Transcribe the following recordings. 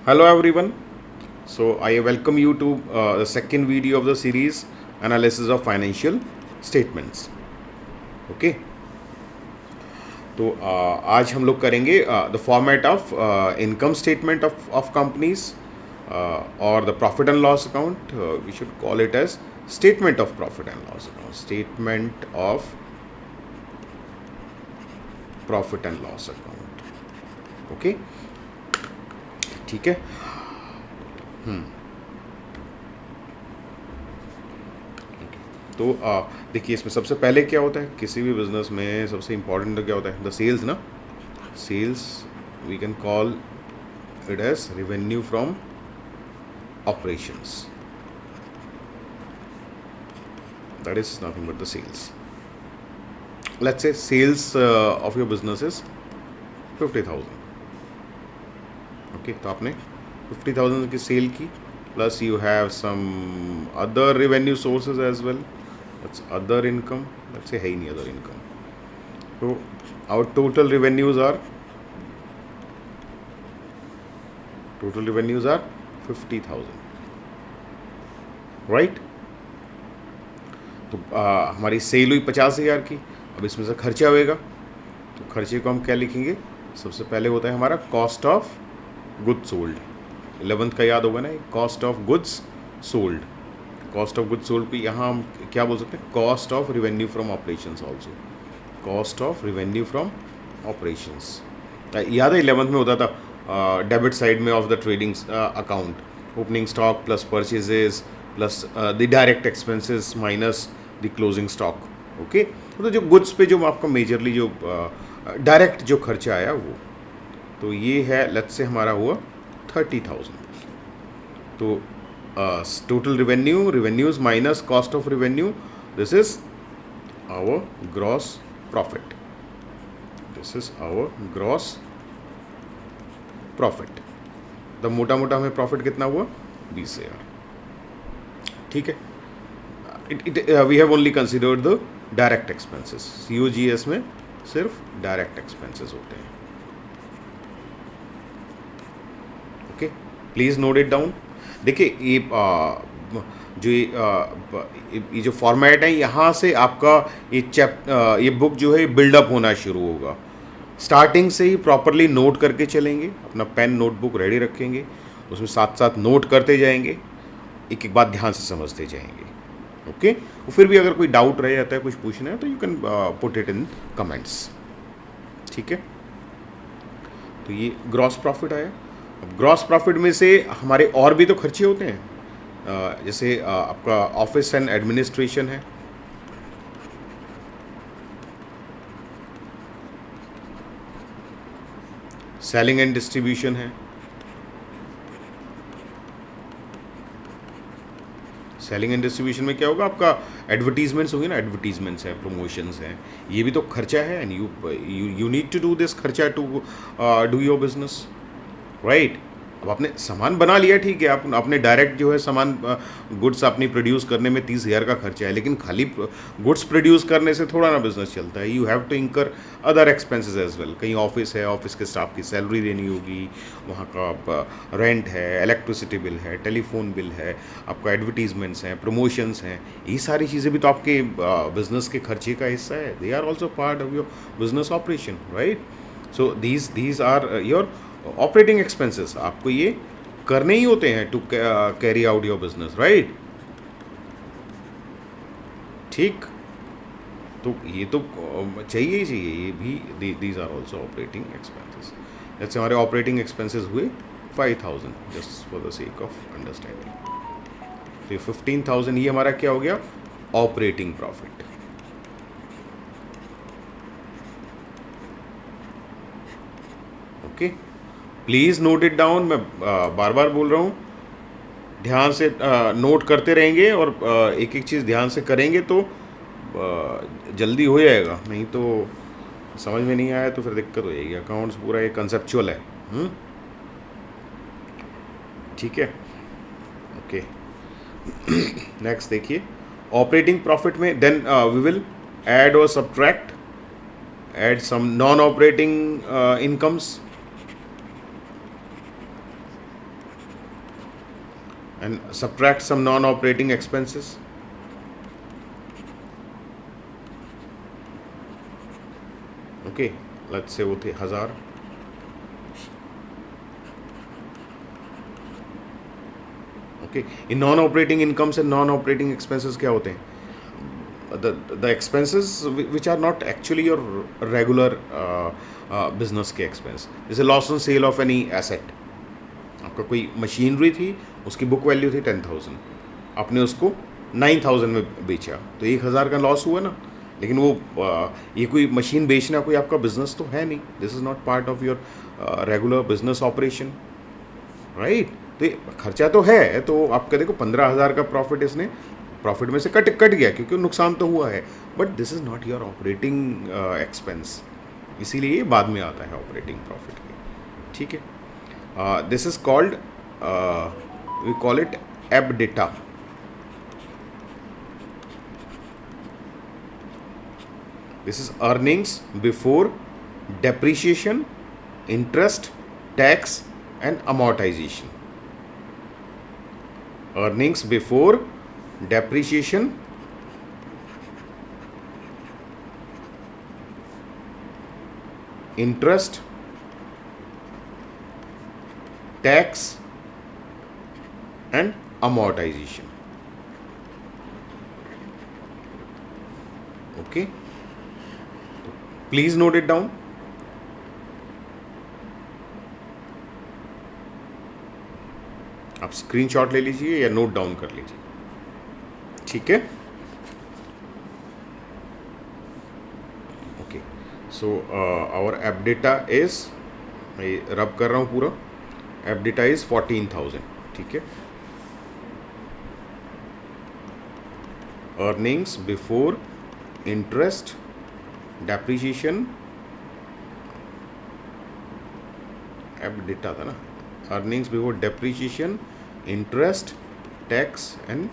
Hello everyone. So I welcome you to the second video of the series analysis of financial statements. Okay. तो आज हम लोग करेंगे the format of income statement of companies और the profit and loss account. We should call it as statement of profit and loss account. Statement of profit and loss account. Okay, ठीक है. तो देखिए, इसमें सबसे पहले क्या होता है, किसी भी बिजनेस में सबसे इम्पोर्टेंट क्या होता है, द सेल्स ना. Sales we can call it as revenue from operations. That is nothing but the sales. Let's say sales of your business is 50,000. Okay, तो आपने 50,000 की सेल की, plus you have some other revenue sources as well. That's other income. Let's say है ही नहीं other income. तो our total revenues are 50,000, right. तो हमारी सेल हुई 50,000 की. अब इसमें से खर्चा होएगा, तो खर्चे को हम क्या लिखेंगे. सबसे पहले होता है हमारा cost of goods sold. 11th का याद होगा ना, cost of goods sold. Cost of goods sold को यहाँ हम क्या बोल सकते हैं, cost of revenue from operations also. Cost of revenue from operations. याद है 11th में होता था डेबिट साइड में of the trading account, opening stock plus purchases plus the direct expenses minus the closing stock. Okay, तो जो goods पे जो आपका मेजरली जो डायरेक्ट जो खर्चा आया वो, तो ये है लेट्स से हमारा हुआ 30,000. तो total revenues minus cost of revenue, this is our gross profit. This is our gross profit. The मोटा मोटा हमें प्रॉफिट कितना हुआ, 20,000. ठीक है. We have only considered the direct expenses. COGS में सिर्फ डायरेक्ट एक्सपेंसेस होते हैं. Okay, please note it down. देखिए, ये जो फॉर्मेट है, यहाँ से आपका ये बुक जो है बिल्डअप होना शुरू होगा. स्टार्टिंग से ही प्रॉपरली नोट करके चलेंगे, अपना पेन नोटबुक रेडी रखेंगे, उसमें साथ साथ नोट करते जाएंगे, एक एक बात ध्यान से समझते जाएंगे. ओके, फिर भी अगर कोई डाउट रह जाता है, कुछ पूछना है, तो you can put it in comments. ठीक है. तो ये ग्रॉस प्रॉफिट आया. अब ग्रॉस प्रॉफिट में से हमारे और भी तो खर्चे होते हैं. जैसे आपका ऑफिस एंड एडमिनिस्ट्रेशन है, सेलिंग एंड डिस्ट्रीब्यूशन है. सेलिंग एंड डिस्ट्रीब्यूशन में क्या होगा, आपका एडवर्टीजमेंट्स होंगे ना, एडवर्टीजमेंट्स हैं, प्रमोशंस हैं, ये भी तो खर्चा है. And you need to do this खर्चा to do your business, right. अब आपने सामान बना लिया, ठीक है, आप आपने डायरेक्ट जो है सामान गुड्स अपनी प्रोड्यूस करने में 30,000 का खर्चा है, लेकिन खाली गुड्स प्रोड्यूस करने से थोड़ा ना बिजनेस चलता है. यू हैव टू इंकर अदर एक्सपेंसेस एज वेल. कहीं ऑफिस है, ऑफिस के स्टाफ की सैलरी देनी होगी, वहाँ का रेंट है, इलेक्ट्रिसिटी बिल है, टेलीफोन बिल है, आपका एडवर्टीजमेंट्स हैं, प्रमोशंस हैं, ये सारी चीज़ें भी तो आपके बिजनेस के खर्चे का हिस्सा है. They are also part of your business operation, right. So these are your operating expenses. आपको ये करने ही होते हैं to carry out your business, right. ठीक. तो ये तो चाहिए ही चाहिए, ये भी these are also operating expenses. जैसे हमारे ऑपरेटिंग एक्सपेंसेस हुए 5,000, just for the sake of understanding. तो 15,000 ये हमारा क्या हो गया, operating profit. Okay, please note it down. मैं बार बार बोल रहा हूँ, ध्यान से नोट करते रहेंगे और एक एक चीज़ ध्यान से करेंगे तो जल्दी हो जाएगा. नहीं तो समझ में नहीं आया तो फिर दिक्कत हो जाएगी. अकाउंट्स पूरा ये कंसेप्चुअल है. ठीक है. ओके, नेक्स्ट देखिए, ऑपरेटिंग प्रॉफिट में देन वी विल ऐड और subtract, add some non operating incomes. and subtract some non-operating expenses. Okay, let's say वो थे 1000. Okay, in non-operating incomes and non-operating expenses क्या होते हैं? The expenses which are not actually your regular business के expense. जैसे loss on sale of any asset. आपका कोई machinery थी, उसकी बुक वैल्यू थी 10,000, आपने उसको 9,000 में बेचा, तो 1,000 का लॉस हुआ ना. लेकिन वो ये कोई मशीन बेचना कोई आपका बिजनेस तो है नहीं. This is not part of your regular business operation, right. तो ये खर्चा तो है, तो आपका देखो 15,000 का प्रॉफिट इसने प्रॉफिट में से कट गया क्योंकि नुकसान तो हुआ है, but this is not your operating expense, इसीलिए ये बाद में आता है ऑपरेटिंग प्रॉफिट के. ठीक है. This is called, we call it EBITDA. This is earnings before depreciation, interest, tax and amortization. Earnings before depreciation, interest, tax and amortisation. Okay, please note it down. आप स्क्रीनशॉट ले लीजिए या note down कर लीजिए. ठीक है. Okay, so our EBITDA is, मैं rub कर रहा हूं पूरा. EBITDA is 14,000. ठीक है. Earnings before interest, depreciation, EBITDA था ना. Earnings before depreciation, interest, tax and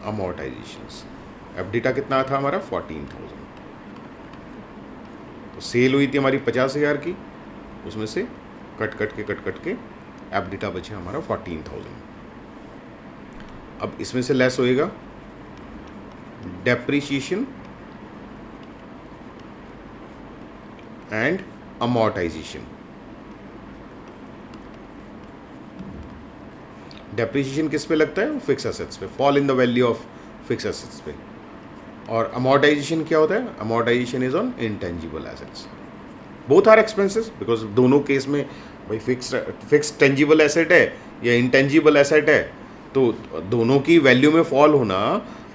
amortisations. EBITDA कितना था हमारा? 14,000. तो सेल हुई थी हमारी 50,000 की, उसमें से कट के EBITDA बचा हमारा 14,000. अब इसमें से लेस होएगा डेप्रिसिएशन एंड अमोर्टाइजेशन. डेप्रिसिएशन किस पे लगता है? फिक्स एसेट्स पे, fall in the value of fix assets पे. और अमोर्टाइजेशन क्या होता है? Amortisation is on intangible assets. Both are expenses, because दोनों केस में भाई फिक्स टेंजिबल एसेट है या इंटेंजिबल एसेट है, तो दोनों की वैल्यू में फॉल होना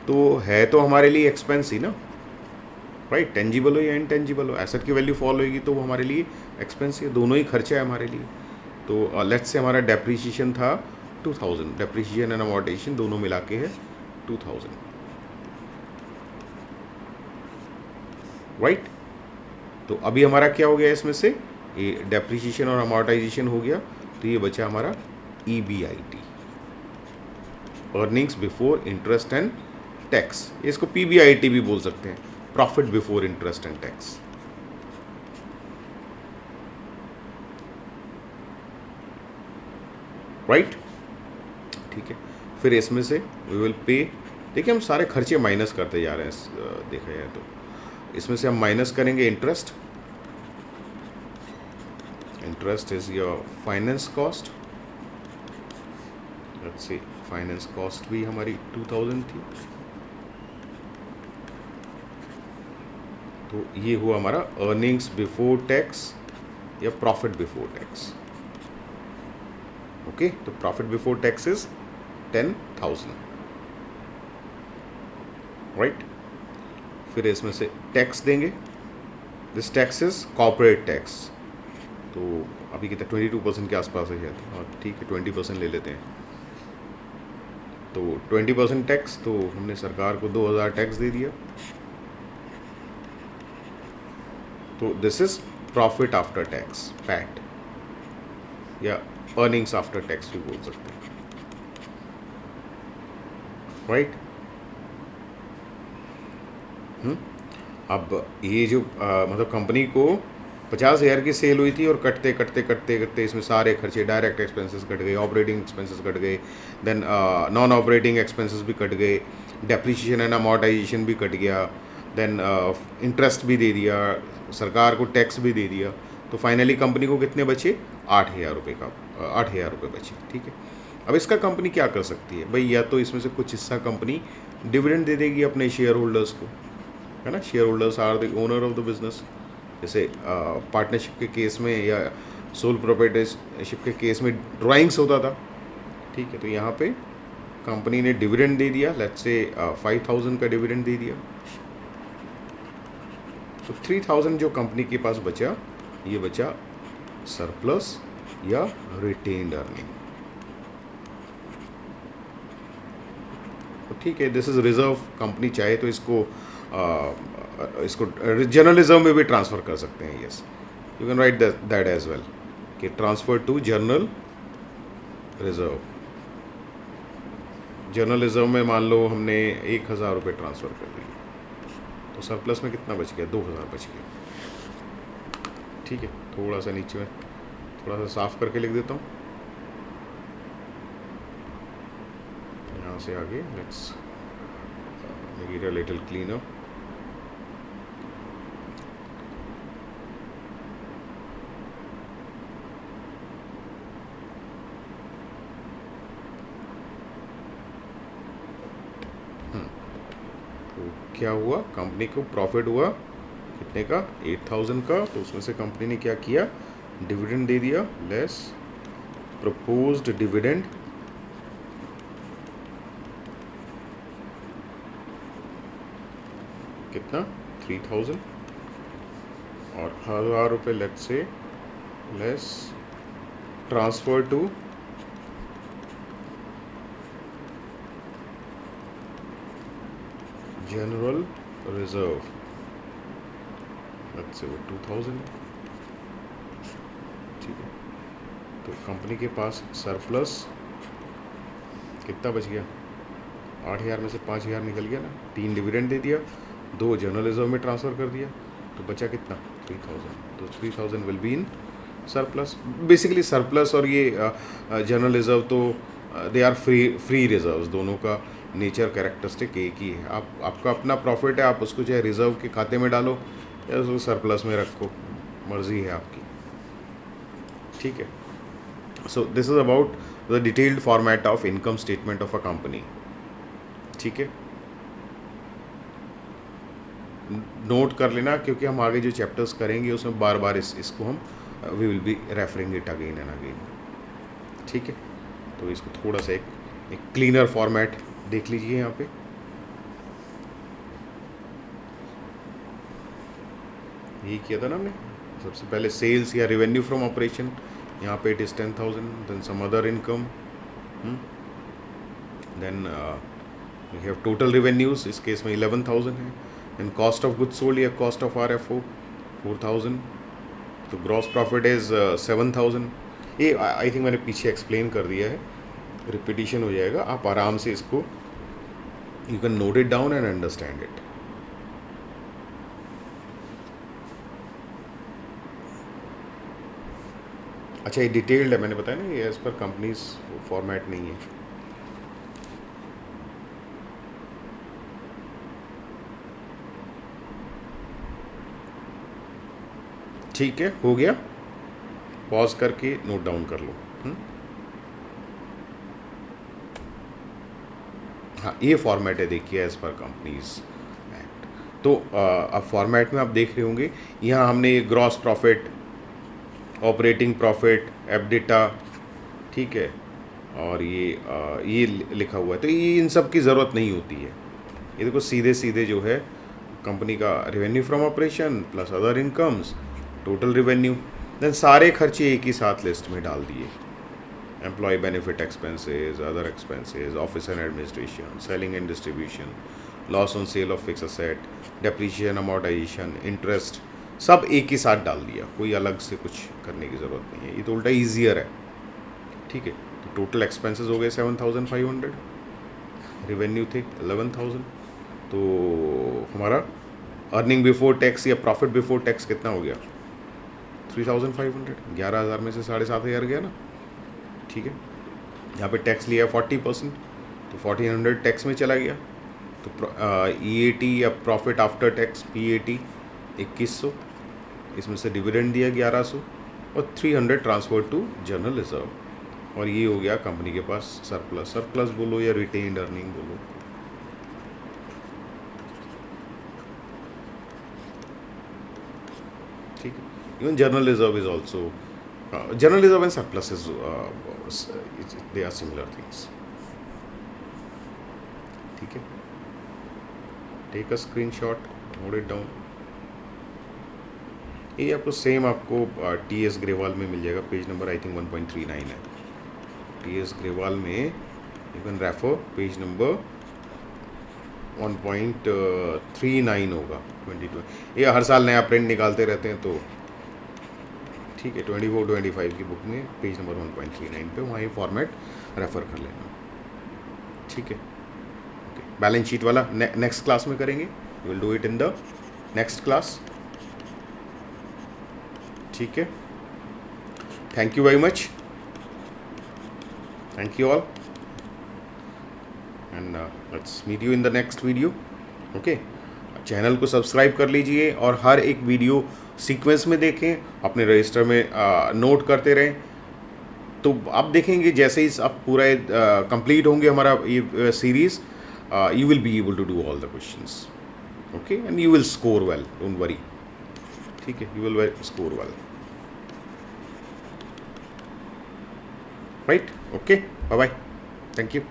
तो है तो हमारे लिए एक्सपेंस ही ना, राइट. टेंजिबल हो या इंटेंजिबल हो, एसेट की वैल्यू फॉल होगी तो वो हमारे लिए एक्सपेंस है. दोनों ही खर्चा है हमारे लिए. तो लेट्स से हमारा डेप्रिसिएशन था 2,000. डेप्रिसिएशन एंड अमोर्टाइजेशन दोनों मिला के है 2,000, राइट. तो अभी हमारा क्या हो गया इसमें से? ये डेप्रिसिएशन और अमोर्टाइजेशन हो गया, तो ये बचा हमारा EBIT, earnings before interest and tax. इसको PBIT भी बोल सकते हैं, profit before interest and tax. Right. ठीक है. फिर इसमें से वी विल पे. देखिए हम सारे खर्चे माइनस करते जा रहे हैं, देखा जाए तो. इसमें से हम माइनस करेंगे interest. Interest is your finance cost. Let's see, finance cost भी हमारी 2,000 थी, तो ये हुआ हमारा अर्निंग्स बिफोर टैक्स या प्रॉफिट बिफोर टैक्स. ओके, तो profit before tax is 10,000, right. फिर इसमें से टैक्स देंगे. This tax is corporate tax. तो अभी कितना 22% के आसपास है शायद. और ठीक है, 20% ले लेते हैं. तो 20% टैक्स, तो हमने सरकार को 2,000 टैक्स दे दिया. तो this is profit after tax, PAT, या अर्निंग्स आफ्टर टैक्स भी बोल सकते हैं, राइट. अब ये जो मतलब कंपनी को 50,000 की सेल हुई थी और कटते कटते कटते कटते इसमें सारे खर्चे, डायरेक्ट एक्सपेंसेस कट गए, ऑपरेटिंग एक्सपेंसेस कट गए, देन नॉन ऑपरेटिंग एक्सपेंसेस भी कट गए, डेप्रिसिएशन एंड अमोर्टाइजेशन भी कट गया, देन इंटरेस्ट भी दे दिया, सरकार को टैक्स भी दे दिया, तो फाइनली कंपनी को कितने बचे? 8,000 रुपये का 8,000 रुपये बचे। ठीक है, अब इसका कंपनी क्या कर सकती है भाई? या तो इसमें से कुछ हिस्सा कंपनी डिविडेंड दे देगी अपने शेयर होल्डर्स को, है ना। Shareholders are the owner of the business. जैसे पार्टनरशिप के केस में या सोल प्रोप्राइटरशिप के केस में ड्राइंग्स होता था। ठीक है, तो यहाँ पे कंपनी ने डिविडेंड दे दिया, लेट्स से 5,000 का डिविडेंड दे दिया, तो 3,000 जो कंपनी के पास बचा, ये बचा सरप्लस या रिटेन्ड अर्निंग। तो ठीक है, दिस इज रिजर्व। कंपनी चाहे तो इसको जनरल रिजर्व में भी ट्रांसफ़र कर सकते हैं। Yes, you can write that as well कि transfer to general reserve. General reserve में मान लो हमने 1,000 रुपये ट्रांसफ़र कर दिए, तो सरप्लस में कितना बच गया? 2,000 बच गया। ठीक है, थोड़ा सा नीचे में थोड़ा सा साफ करके लिख देता हूँ, यहाँ से आगे let's make it a little cleaner. तो क्या हुआ? कंपनी को प्रॉफिट हुआ कितने का? 8,000 का। तो उसमें से कंपनी ने क्या किया? डिविडेंड दे दिया, लेस प्रपोज्ड डिविडेंड कितना? 3,000 और 1,000 रुपये let's say less transfer to general reserve, let's say वो 2,000। ठीक है, तो कंपनी के पास सरप्लस कितना बच गया? 8,000 में से 5,000 निकल गया ना, 3 डिविडेंड दे दिया, 2 जनरल रिजर्व में ट्रांसफ़र कर दिया, तो बचा कितना? 3,000। तो 3,000 will be in surplus. Basically surplus और ये जनरल रिजर्व तो दे आर फ्री रिजर्व्स, दोनों का नेचर कैरेक्टरिस्टिक एक ही है। आपका अपना प्रॉफिट है, आप उसको चाहे रिजर्व के खाते में डालो या उसको सरप्लस में रखो, मर्जी है आपकी। ठीक है, so this is about the detailed format of income statement of a company. ठीक है, नोट कर लेना, क्योंकि हम आगे जो चैप्टर्स करेंगे उसमें बार बार इसको हम we will be referring it again and again. ठीक है, तो इसको थोड़ा सा एक क्लीनर फॉर्मेट देख लीजिए। यहाँ पे यही किया था ना हमने, सबसे पहले सेल्स या रेवेन्यू फ्रॉम ऑपरेशन, यहाँ पे it is 10,000, then some other income, then we have total revenues, इस केस में 11,000 है, then cost of goods sold या कॉस्ट ऑफ RFO 4,000, तो ग्रॉस प्रॉफिट इज़ 7,000। ये आई थिंक मैंने पीछे एक्सप्लेन कर दिया है, रिपीटिशन हो जाएगा, आप आराम से इसको you can note it down and understand it. अच्छा, ये डिटेल्ड है, मैंने बताया ना, ये एज पर कंपनीज फॉर्मेट नहीं है। ठीक है, हो गया, पॉज करके नोट डाउन कर लो। हाँ, ये फॉर्मेट है, देखिए एज पर कंपनीज एक्ट। तो अब फॉर्मेट में आप देख रहे होंगे, यहाँ हमने ये gross profit, operating profit, EBITDA, ठीक है, और ये लिखा हुआ है, तो ये इन सब की ज़रूरत नहीं होती है। ये देखो सीधे सीधे जो है कंपनी का revenue from operation plus other incomes, total revenue, then सारे खर्चे एक ही साथ लिस्ट में डाल दिए, employ benefit expenses, other expenses, office and administration, selling and distribution, loss on sale of fix asset, depreciation, amortisation, interest, सब एक ही साथ डाल दिया, कोई अलग से कुछ करने की ज़रूरत नहीं है। ये तो उल्टा ईजियर है। ठीक है, तो टोटल एक्सपेंसेस हो गए 7,500, रेवेन्यू थे 11,000, तो हमारा अर्निंग बिफोर टैक्स या प्रॉफिट बिफोर टैक्स कितना हो गया? 3,500, 11,000 में से 7,500 गया ना, ठीक है। यहाँ पे टैक्स लिया 40%, तो 1,400 टैक्स में चला गया। तो EAT या प्रॉफिट आफ्टर टैक्स PAT 2,100, इसमें से डिविडेंड दिया 1,100 और 300 ट्रांसफर टू जनरल रिजर्व, और ये हो गया कंपनी के पास सरप्लस। सरप्लस बोलो या रिटेन्ड अर्निंग बोलो, ठीक है। Even general reserve is also, general reserve and surplus is they are similar things, ठीक है। Take a screenshot, note it down. ये आपको सेम आपको TS ग्रेवाल में मिल जाएगा, पेज नंबर आई थिंक 1.39 है। TS ग्रेवाल में you can refer page number 1.39 होगा 22। ये हर साल नया प्रिंट निकालते रहते हैं, तो ठीक है। 24-25 की बुक में पेज नंबर 1.39 पे वहाँ ये फॉर्मेट रेफर कर लेना, ठीक है। बैलेंस शीट वाला नेक्स्ट क्लास में करेंगे, we will do it in the next class, ठीक है। Thank you very much, thank you all, and let's meet you in the next video, okay. Channel को सब्सक्राइब कर लीजिए और हर एक वीडियो सीक्वेंस में देखें, अपने रजिस्टर में नोट करते रहें। तो आप देखेंगे जैसे ही आप पूरा कंप्लीट होंगे हमारा ये series, you will be able to do all the questions, okay, and you will score well, don't worry, ठीक है। you will score well, right, okay, bye bye, thank you.